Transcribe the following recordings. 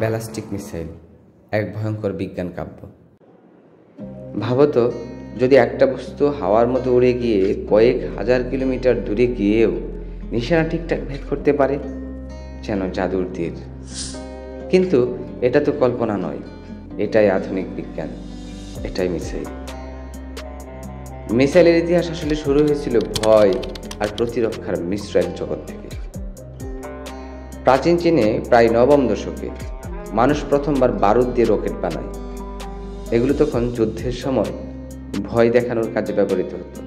Ballistic missile এক ভয়ঙ্কর বিজ্ঞান কাব্য। ভাবতো, যদি একটা বস্তু হাওয়ার মতো উড়ে গিয়ে কয়েক হাজার কিলোমিটার দূরে গিয়েও নিশানা ঠিকঠাক ভেদ করতে পারে, যেন জাদুর তীর। কিন্তু এটা তো কল্পনা নয়, এটাই আধুনিক বিজ্ঞান, এটাই মিসাইল। মিসাইলের ইতিহাস আসলে শুরু হয়েছিল ভয় আর প্রতিরক্ষার মিশ্র এক জগৎ থেকে। প্রাচীন চীনে প্রায় নবম দশকে মানুষ প্রথমবার বারুদ দিয়ে রকেট বানায়। এগুলো তখন যুদ্ধের সময় ভয় দেখানোর কাজে ব্যবহৃত হতো।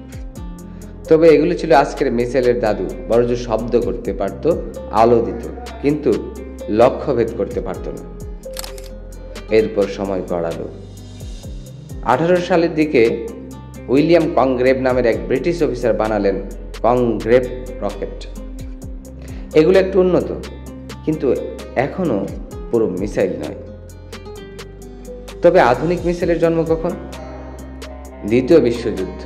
তবে এগুলো ছিল আজকের মিসাইলের দাদু, বড় শব্দ করতে পারত, আলো দিত, কিন্তু লক্ষ্যভেদ করতে পারত না। এরপর সময় গড়ালো। 1800 সালের দিকে উইলিয়াম কংগ্রেভ নামের এক ব্রিটিশ অফিসার বানালেন কংগ্রেভ রকেট। এগুলো একটু উন্নত, কিন্তু এখনো পুরো মিসাইল নয়। তবে আধুনিক মিসাইলের জন্ম কখন? দ্বিতীয় বিশ্বযুদ্ধ,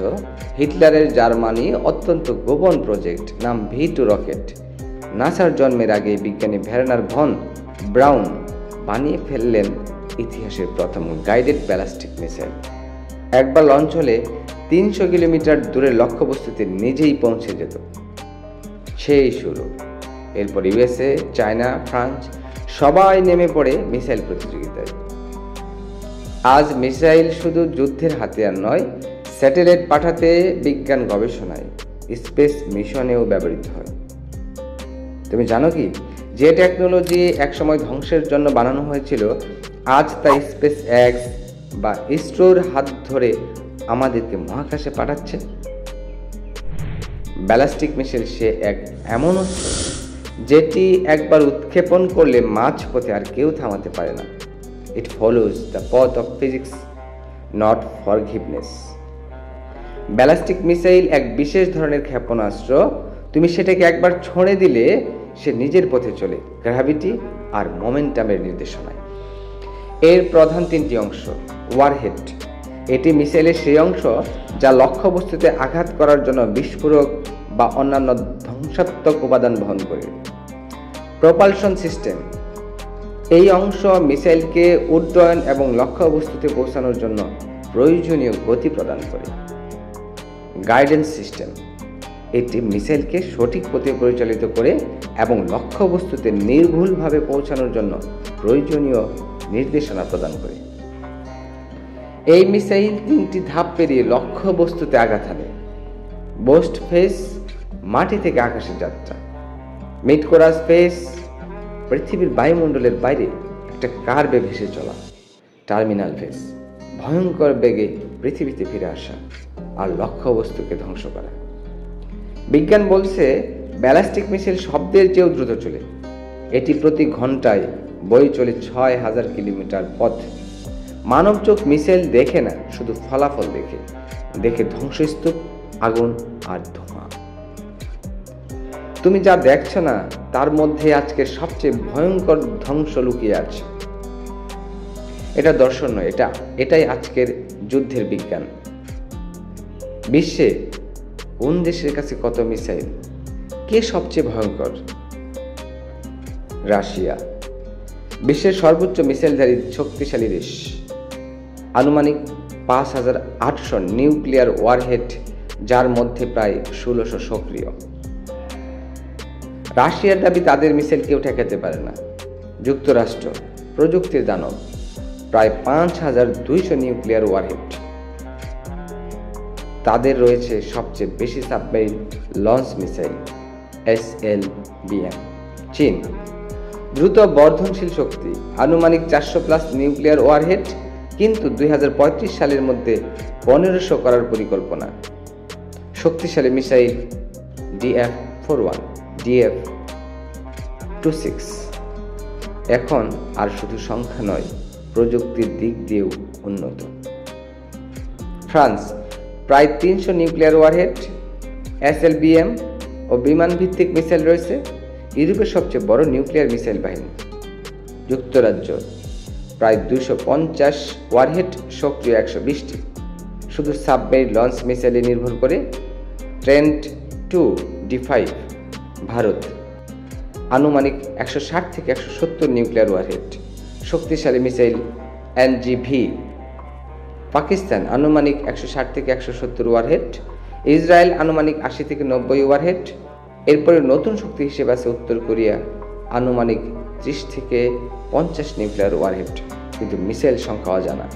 হিটলারের জার্মানি অত্যন্ত গোপন প্রজেক্ট নাম V2 রকেট। নাসার জন্মের আগে বিজ্ঞানী ভের্নার ভন ব্রাউন বানিয়ে ফেললেন ইতিহাসের প্রথম গাইডেড ব্যালিস্টিক মিসাইল। একবার লঞ্চ হলে 300 কিলোমিটার দূরে লক্ষ্যবস্তুতে নিজেই পৌঁছে যেত। সেই শুরু। এরপর USA, চায়না, ফ্রান্স সবাই নেমে পড়ে মিসাইল প্রতিযোগিতায়। আজ মিসাইল শুধু যুদ্ধের হাতিয়ার নয়, স্যাটেলাইট পাঠাতে, বিজ্ঞান গবেষণায়, স্পেস মিশনেও ব্যবহৃত হয়। তুমি জানো কি, যে টেকনোলজি একসময় ধ্বংসের জন্য বানানো হয়েছিল, আজ তা স্পেস এক্স বা ইসরোর হাত ধরে আমাদেরকে মহাকাশে পাঠাচ্ছে। ব্যালিস্টিক মিসাইল সে এক এমন অস্ত্র যেটি একবার উৎক্ষেপণ করলে মাঝপথে আর কেউ থামাতে পারে না। ইট ফলোজ দ্য পথ of physics, not forgiveness. Ballistic missile এক বিশেষ ধরনের ক্ষেপণাস্ত্র। তুমি সেটাকে একবার ছুঁড়ে দিলে সে নিজের পথে চলে, গ্র্যাভিটি আর মোমেন্টামের নির্দেশনায়। এর প্রধান 3টি অংশ। ওয়ারহেড, এটি মিসাইলের সেই অংশ যা লক্ষ্যবস্তুতে আঘাত করার জন্য বিস্ফোরক বা অন্যান্য ধ্বংসাত্মক উপাদান বহন করে। প্রপালশন সিস্টেম, এই অংশ মিসাইলকে উড্ডয়ন এবং লক্ষ্যবস্তুতে পৌঁছানোর জন্য প্রয়োজনীয় গতি প্রদান করে। গাইডেন্স সিস্টেম, এটি মিসাইলকে সঠিক পথে পরিচালিত করে এবং লক্ষ্যবস্তুতে নির্ভুলভাবে পৌঁছানোর জন্য প্রয়োজনীয় নির্দেশনা প্রদান করে। এই মিসাইল 3টি ধাপ পেরিয়ে লক্ষ্যবস্তুতে আঘাত হানে। বোস্ট ফেস, মাটি থেকে আকাশের যাত্রা। মিড কোরাস ফেস, পৃথিবীর বায়ুমণ্ডলের বাইরে একটা কার্ভে ভেসে চলা। টার্মিনাল ফেস, ভয়ঙ্কর বেগে পৃথিবীতে ফিরে আসা আর লক্ষ্যবস্তুকে ধ্বংস করা। বিজ্ঞান বলছে ব্যালিস্টিক মিসাইল শব্দের চেয়েও দ্রুত চলে। এটি প্রতি ঘন্টায় বয়ে চলে 6000 কিলোমিটার পথ। মানব চোখ মিসাইল দেখে না, শুধু ফলাফল দেখে ধ্বংসস্তূপ, আগুন আর ধোঁয়া। তুমি যা দেখছো না, তার মধ্যে আজকে সবচেয়ে ভয়ঙ্কর ধ্বংস লুকিয়ে আছে। এটা দর্শন নয়, এটাই আজকের যুদ্ধের বিজ্ঞান। বিশ্বে কোন দেশের কাছে কত মিসাইল? কে সবচেয়ে ভয়ঙ্কর? রাশিয়া বিশ্বের সর্বোচ্চ মিসাইলধারী শক্তিশালী দেশ। আনুমানিক 5800 নিউক্লিয়ার ওয়ারহেড, যার মধ্যে প্রায় 1600 সক্রিয়। রাশিয়ার দাবি তাদের মিসাইল কেউ ঠেকাতে পারে না। যুক্তরাষ্ট্র প্রযুক্তির দানব, প্রায় 5200 নিউক্লিয়ার ওয়ারহেড। তাদের রয়েছে সবচেয়ে বেশি সাবমেরিন লঞ্চ মিসাইল SLBM। চীন দ্রুত বর্ধনশীল শক্তি, আনুমানিক 400+ নিউক্লিয়ার ওয়ারহেড, কিন্তু 2035 সালের মধ্যে 1500 করার পরিকল্পনা। শক্তিশালী মিসাইল DF-41, DF-26 এখন আর শুধু সংখ্যা নয়, প্রযুক্তির দিক দিয়েও উন্নত। ফ্রান্স প্রায় 300 নিউক্লিয়ার ওয়ারহেড, SLBM ও বিমান ভিত্তিক মিসাইল রয়েছে। ইউরোপের সবচেয়ে বড় নিউক্লিয়ার মিসাইল বাহিনী। যুক্তরাজ্য প্রায় 250 ওয়ারহেড, সক্রিয় 120টি। শুধু সাবমেরিন লঞ্চ মিসাইলে নির্ভর করে। Trent 2 D5। ভারত আনুমানিক 160 থেকে 170 নিউক্লিয়ার ওয়ারহেড, শক্তিশালী মিসাইল NGV, পাকিস্তান আনুমানিক 160 থেকে 170 ওয়ারহেড, ইসরায়েল আনুমানিক 80 থেকে 90 ওয়ারহেড। এরপরে নতুন শক্তি হিসেবে আছে উত্তর কোরিয়া, আনুমানিক 30 থেকে 50 নিউক্লিয়ার ওয়ারহেড, কিন্তু মিসাইল সংখ্যা অজানা।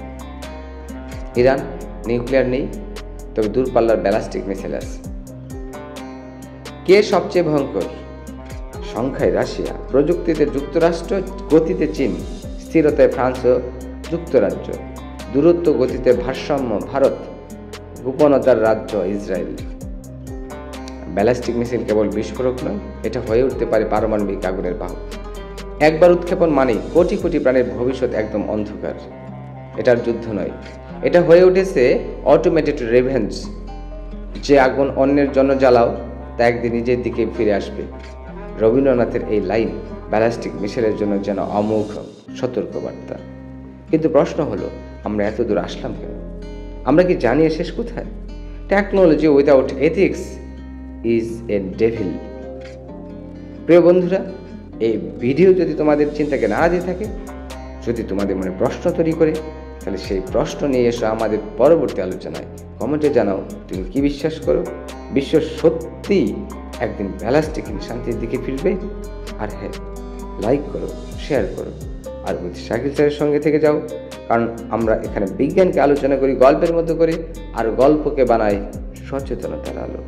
ইরান নিউক্লিয়ার নেই, তবে দূরপাল্লার ব্যালিস্টিক মিসাইল আছে। কে সবচেয়ে ভয়ঙ্কর? সংখ্যায় রাশিয়া, প্রযুক্তিতে যুক্তরাষ্ট্র, গতিতে চীন, স্থিরতায় ফ্রান্স ও যুক্তরাজ্য, দূরত্ব গতিতে ভারসাম্য ভারত, গোপনতার রাজ্য ইসরায়েল। ব্যালিস্টিক মিসাইল কেবল বিস্ফোরক নয়, এটা হয়ে উঠতে পারে পারমাণবিক আগুনের বাহক। একবার উৎক্ষেপণ মানেই কোটি কোটি প্রাণের ভবিষ্যৎ একদম অন্ধকার। এটার যুদ্ধ নয়, এটা হয়ে উঠেছে অটোমেটেড রিভেঞ্জ। যে আগুন অন্যের জন্য জ্বালাও, তা একদিন নিজের দিকে ফিরে আসবে। রবীন্দ্রনাথের এই লাইন ব্যালিস্টিক মিসাইলের জন্য যেন অমোঘ সতর্কবার্তা। কিন্তু প্রশ্ন হলো, আমরা এত দূর আসলাম কেন? আমরা কি জানিয়ে শেষ কোথায়? Technology without ethics is a devil. প্রিয় বন্ধুরা, এই ভিডিও যদি তোমাদের চিন্তাকে নাড়া দিয়ে থাকে, যদি তোমাদের মনে প্রশ্ন তৈরি করে, তাহলে সেই প্রশ্ন নিয়ে এসো আমাদের পরবর্তী আলোচনায়। কমেন্টে জানাও তুমি কি বিশ্বাস করো, বিশ্ব সত্যি একদিন ব্যালিস্টিক শান্তির দিকে ফিরবে? আর হ্যাঁ, লাইক করো, শেয়ার করো, আর শাকিল স্যারের সঙ্গে থেকে যাও, কারণ আমরা এখানে বিজ্ঞানকে আলোচনা করি গল্পের মতো করে, আর গল্পকে বানাই সচেতনতার আলো।